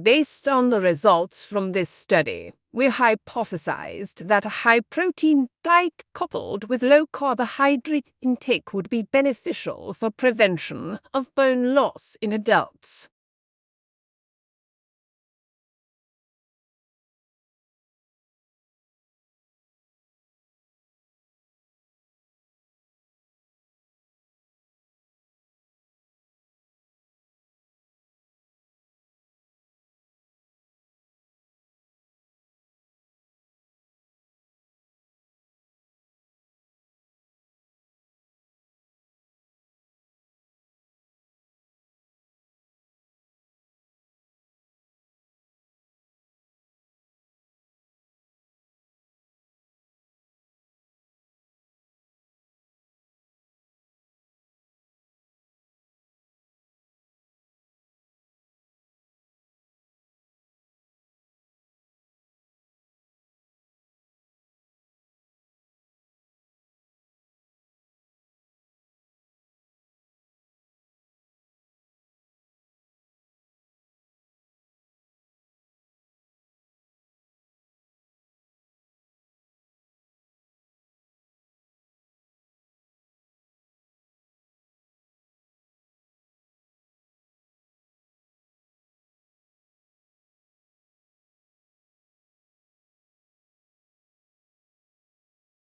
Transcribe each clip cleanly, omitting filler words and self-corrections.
Based on the results from this study, we hypothesized that a high-protein diet coupled with low carbohydrate intake would be beneficial for prevention of bone loss in adults.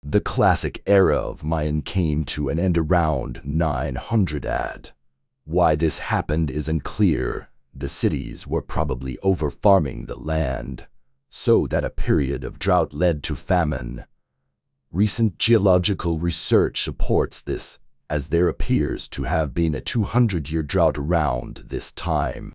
The classic era of Mayan came to an end around 900 AD. Why this happened is unclear. The cities were probably over-farming the land, so that a period of drought led to famine. Recent geological research supports this, as there appears to have been a 200-year drought around this time.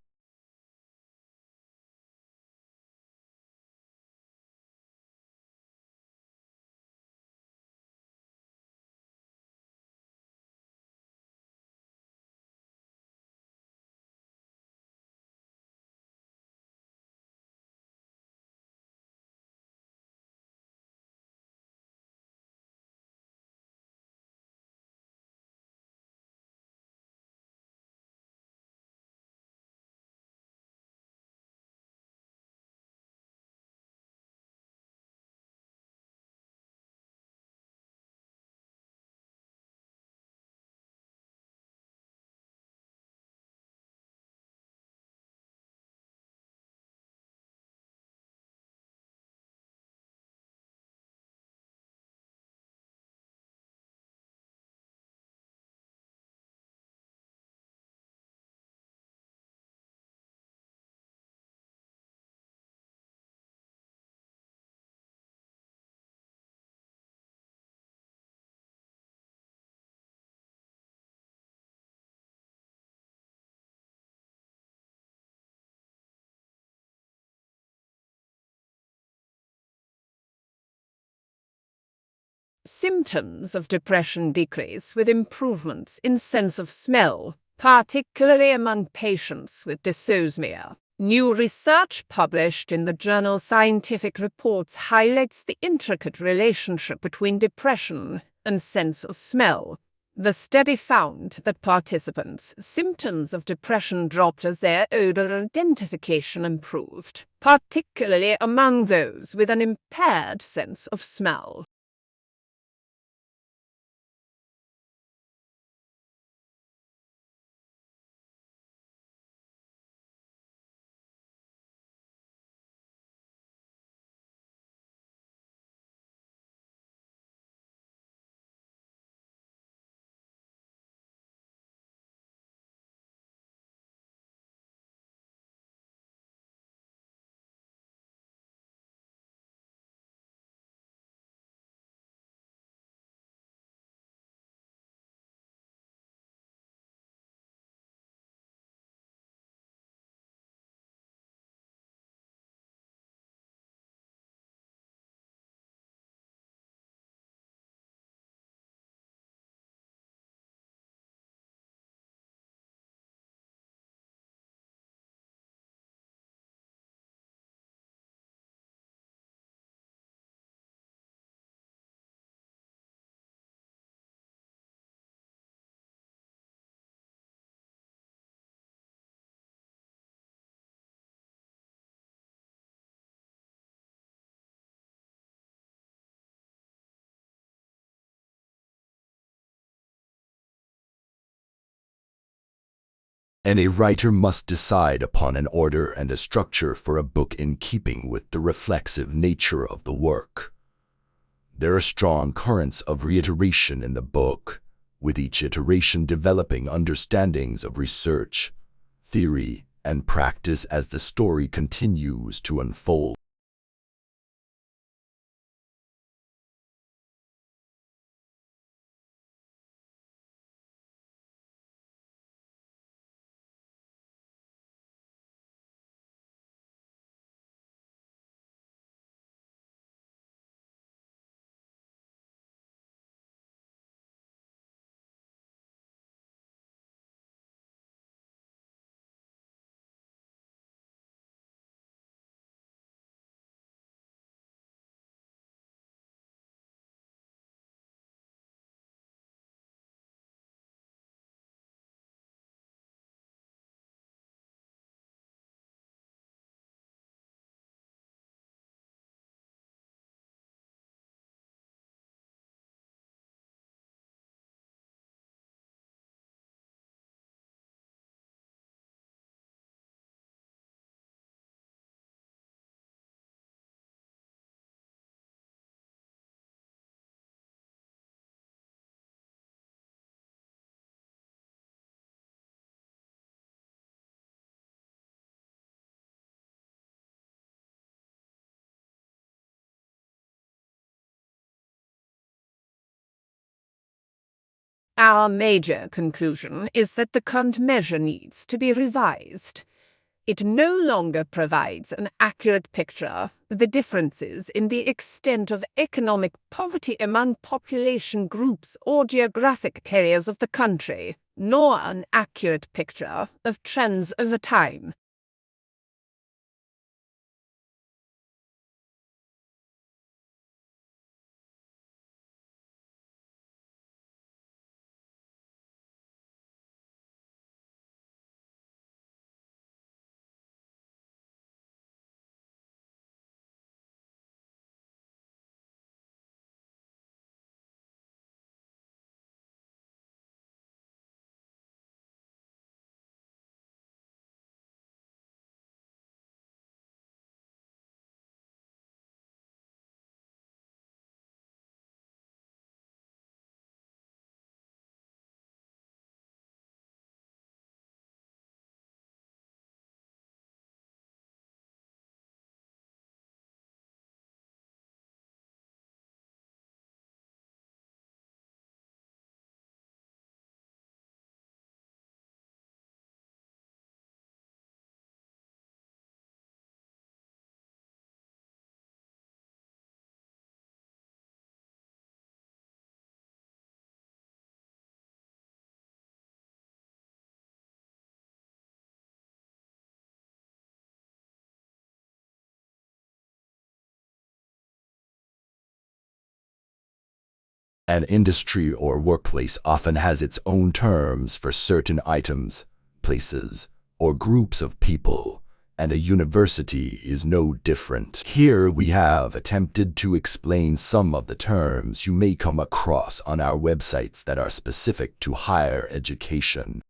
Symptoms of depression decrease with improvements in sense of smell, particularly among patients with dysosmia. New research published in the journal Scientific Reports highlights the intricate relationship between depression and sense of smell. The study found that participants' symptoms of depression dropped as their odor identification improved, particularly among those with an impaired sense of smell. and a writer must decide upon an order and a structure for a book in keeping with the reflexive nature of the work. There are strong currents of reiteration in the book, with each iteration developing understandings of research, theory, and practice as the story continues to unfold. Our major conclusion is that the current measure needs to be revised. It no longer provides an accurate picture of the differences in the extent of economic poverty among population groups or geographic areas of the country, nor an accurate picture of trends over time. An industry or workplace often has its own terms for certain items, places, or groups of people, and a university is no different. Here we have attempted to explain some of the terms you may come across on our websites that are specific to higher education.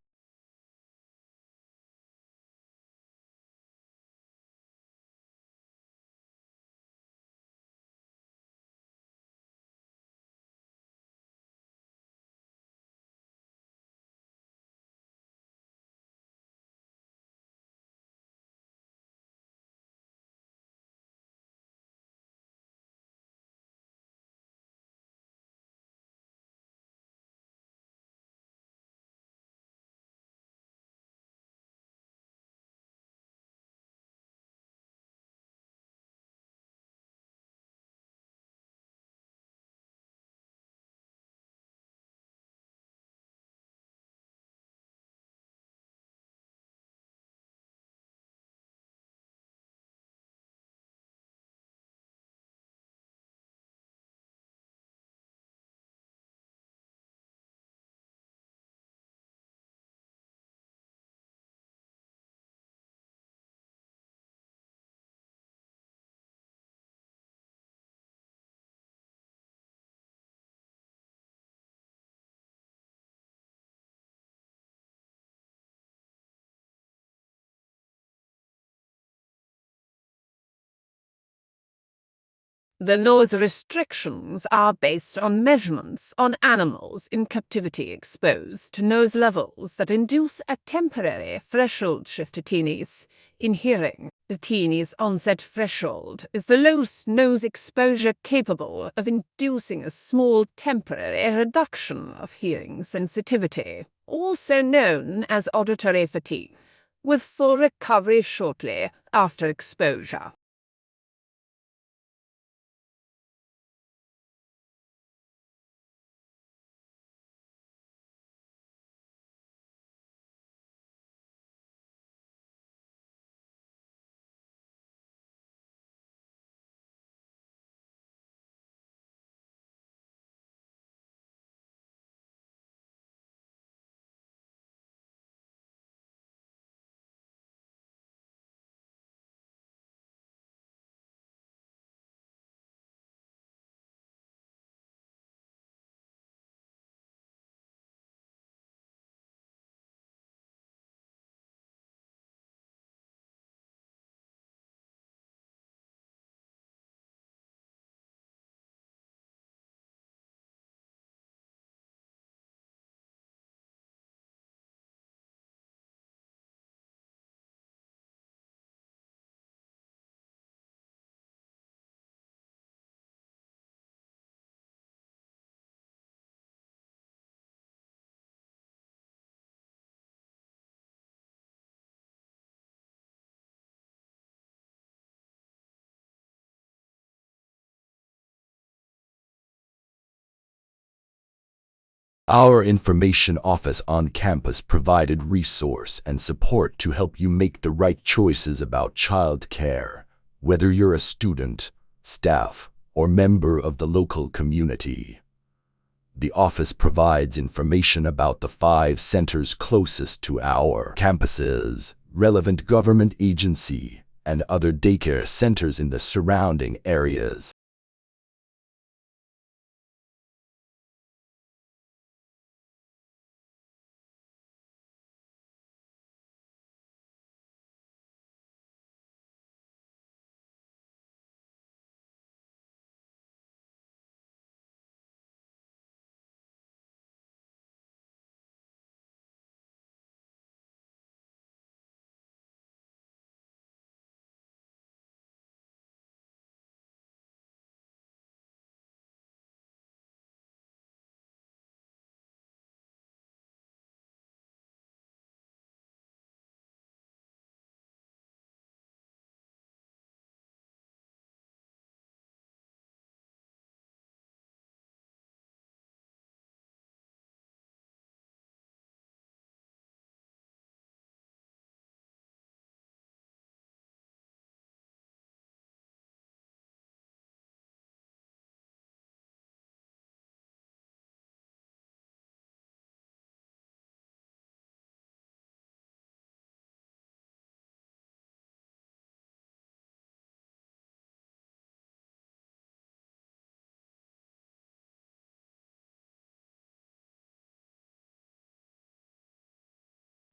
The noise restrictions are based on measurements on animals in captivity exposed to noise levels that induce a temporary threshold shift to teenies in hearing. The teenie's onset threshold is the lowest noise exposure capable of inducing a small temporary reduction of hearing sensitivity, also known as auditory fatigue, with full recovery shortly after exposure. Our information office on campus provided resource and support to help you make the right choices about child care, whether you're a student, staff, or member of the local community. The office provides information about the 5 centers closest to our campuses, relevant government agency, and other daycare centers in the surrounding areas.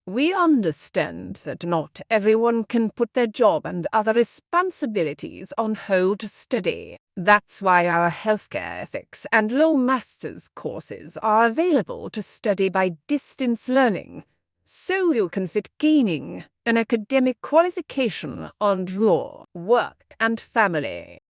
We understand that not everyone can put their job and other responsibilities on hold to study. That's why our healthcare ethics and law master's courses are available to study by distance learning, so you can fit gaining an academic qualification on law, work, and family.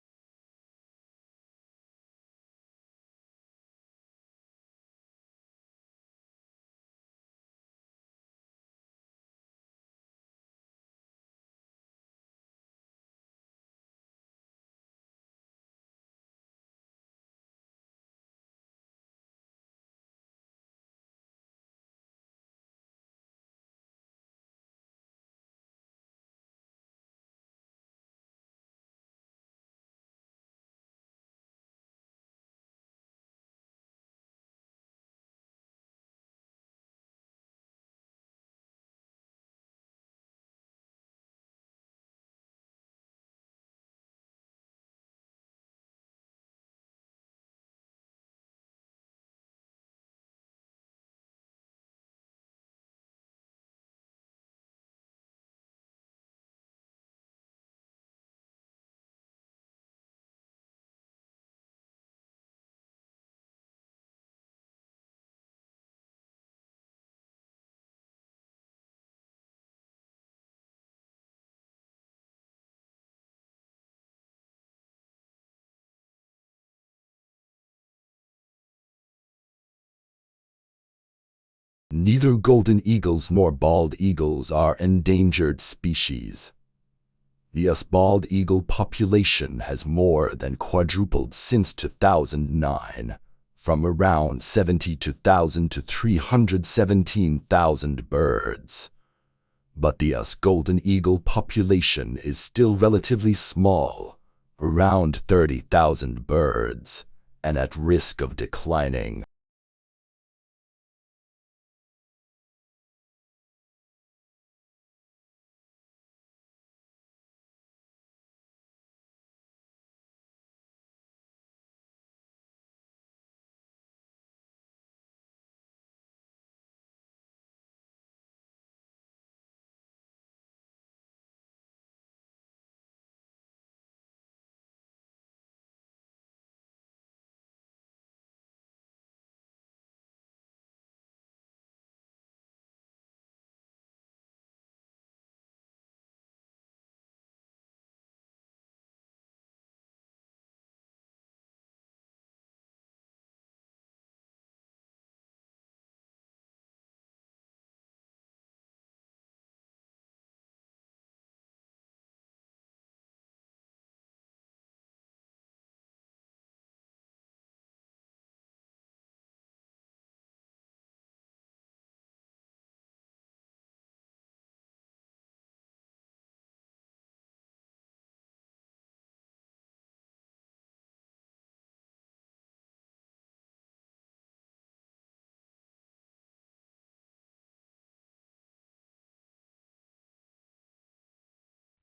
Neither golden eagles nor bald eagles are endangered species. The U.S. bald eagle population has more than quadrupled since 2009, from around 72,000 to 317,000 birds. But the U.S. golden eagle population is still relatively small, around 30,000 birds, and at risk of declining.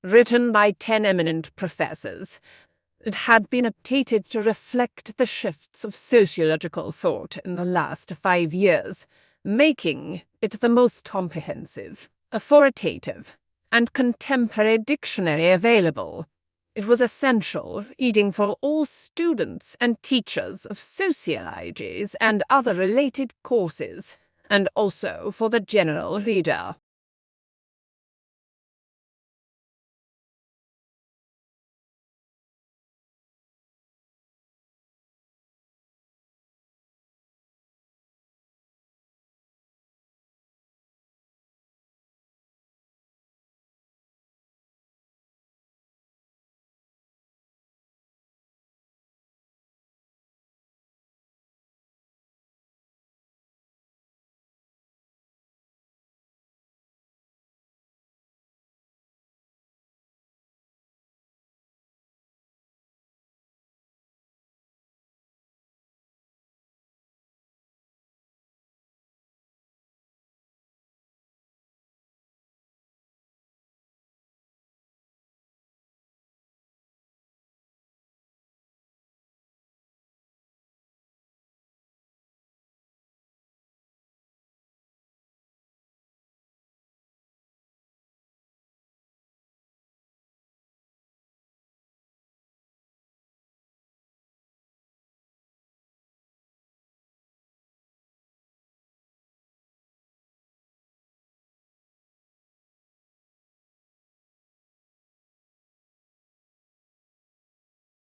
Written by 10 eminent professors, it had been updated to reflect the shifts of sociological thought in the last 5 years, making it the most comprehensive, authoritative, and contemporary dictionary available. It was essential reading for all students and teachers of sociologies and other related courses, and also for the general reader.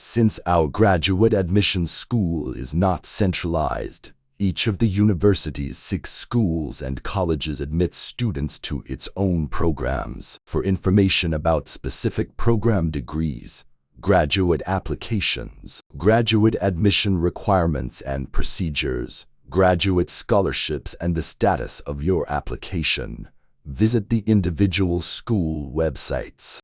Since our graduate admission school is not centralized, each of the university's 6 schools and colleges admits students to its own programs. For information about specific program degrees, graduate applications, graduate admission requirements and procedures, graduate scholarships, and the status of your application, visit the individual school websites.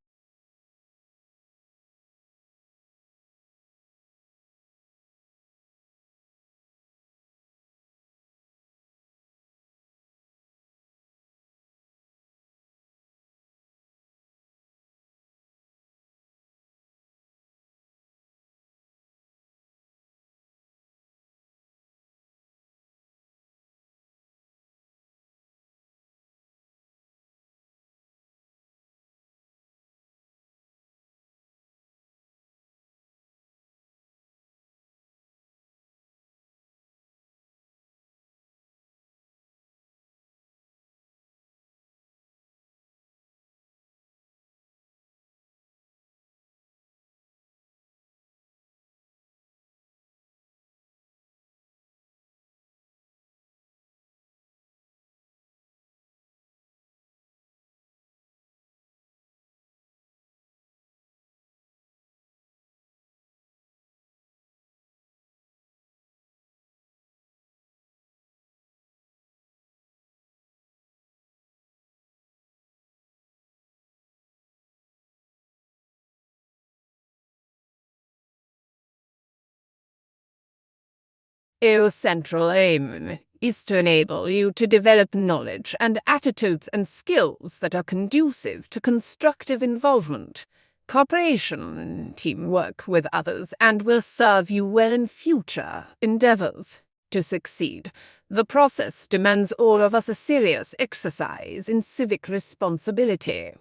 Our central aim is to enable you to develop knowledge and attitudes and skills that are conducive to constructive involvement, cooperation, teamwork with others, and will serve you well in future endeavors. To succeed, the process demands all of us a serious exercise in civic responsibility.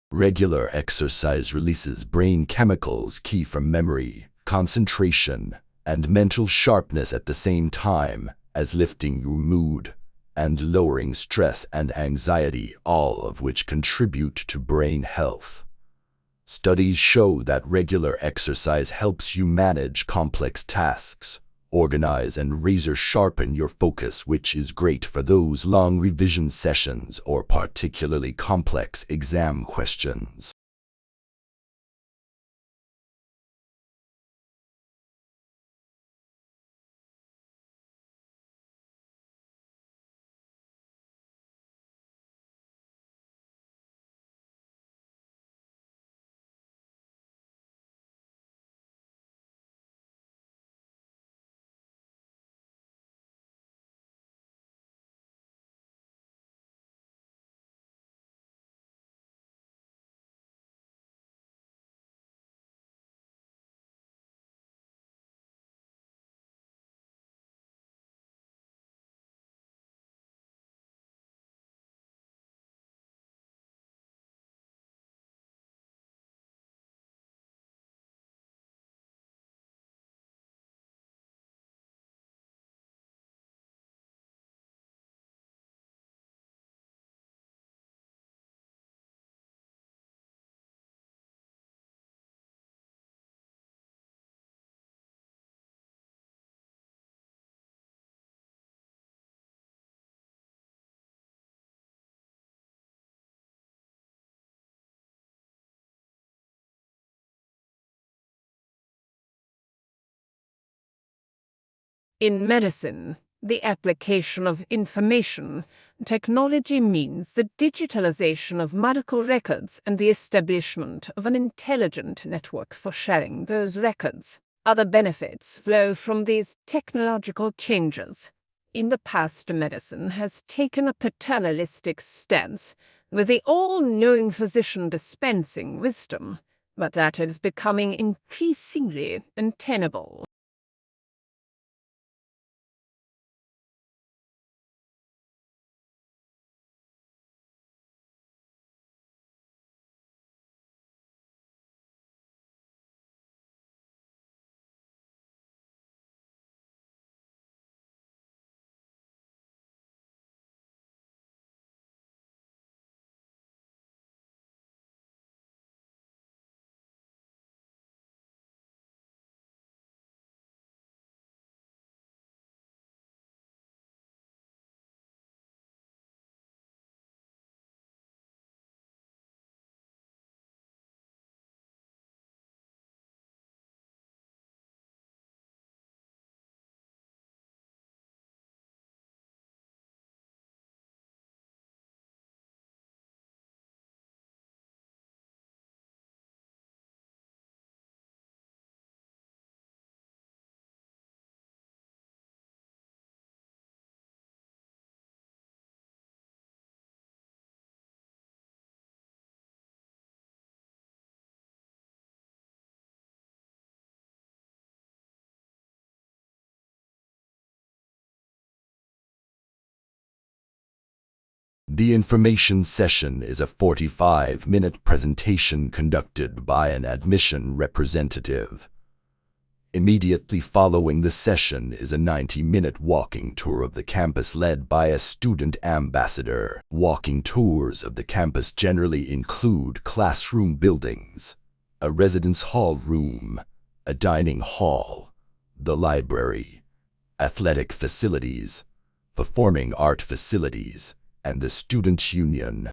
Regular exercise releases brain chemicals key for memory, concentration, and mental sharpness at the same time as lifting your mood and lowering stress and anxiety, all of which contribute to brain health. Studies show that regular exercise helps you manage complex tasks, organize and razor sharpen your focus, which is great for those long revision sessions or particularly complex exam questions. In medicine, the application of information technology means the digitalization of medical records and the establishment of an intelligent network for sharing those records. Other benefits flow from these technological changes. In the past, medicine has taken a paternalistic stance, with the all-knowing physician dispensing wisdom, but that is becoming increasingly untenable. The information session is a 45-minute presentation conducted by an admission representative. Immediately following the session is a 90-minute walking tour of the campus led by a student ambassador. Walking tours of the campus generally include classroom buildings, a residence hall room, a dining hall, the library, athletic facilities, performing art facilities, and the Student Union.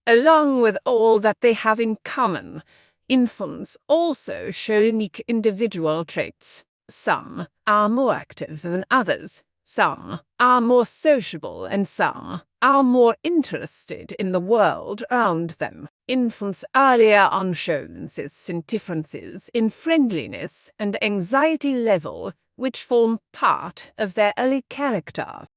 Along with all that they have in common, infants also show unique individual traits. Some are more active than others. Some are more sociable and some are more interested in the world around them. Infants earlier on show consistent differences in friendliness and anxiety level, which form part of their early character.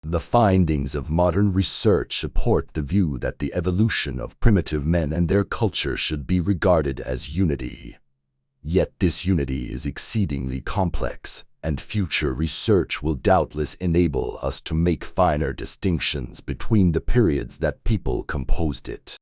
The findings of modern research support the view that the evolution of primitive men and their culture should be regarded as unity. Yet this unity is exceedingly complex, and future research will doubtless enable us to make finer distinctions between the periods that people composed it.